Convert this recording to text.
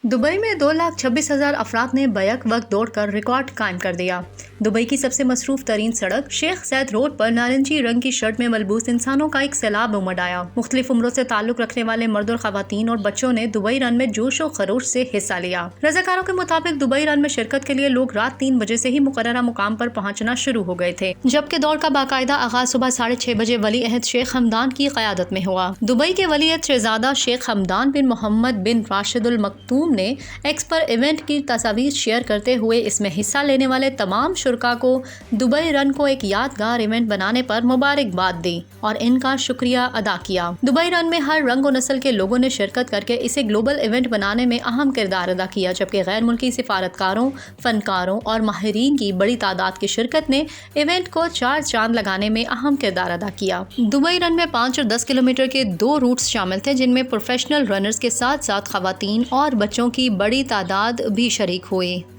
Dubai में 2,26,000 अफराद ने बैक वक्त दौड़कर रिकॉर्ड कायम कर दिया। दुबई की सबसे मसरूफ तरीन सड़क शेख ज़ैद रोड पर नारंगी रंग की शर्ट में मलबूस इंसानों का एक सैलाब उमड़ आया। मुख्तलिफ उम्रों से ताल्लुक रखने वाले मर्द और खवातीन और बच्चों ने दुबई रन में जोश और खरोश से हिस्सा लिया। रज़ाकारों के मुताबिक दुबई रन में शिरकत के लिए लोग रात 3 बजे से ही मुकर्ररा मुकाम पर पहुंचना शुरू हो गए थे, जबकि दौड़ का बाकायदा आगाज सुबह 6:30 बजे वली अहद शेख हमदान की क़यादत में हुआ। दुबई के वली अहद शहजादा शेख हमदान बिन मोहम्मद बिन राशिद अल मक्तूम ने एक्स पर इवेंट की तस्वीर शेयर करते हुए इसमें हिस्सा लेने वाले तमाम शुरका को दुबई रन को एक यादगार इवेंट बनाने पर मुबारकबाद दी और इनका शुक्रिया अदा किया। दुबई रन में हर रंग और नस्ल के लोगों ने शिरकत करके इसे ग्लोबल इवेंट बनाने में अहम किरदार अदा किया, जबकि गैर मुल्की सिफारतकारों, फनकारों और माहिरीन की बड़ी तादाद की शिरकत ने इवेंट को 4 चांद लगाने में अहम किरदार अदा किया। दुबई रन में 5 और 10 किलोमीटर के 2 रूट्स शामिल थे, जिनमें प्रोफेशनल रनर्स के साथ साथ खवातीन और बच्चों की बड़ी तादाद भी शरीक हुई।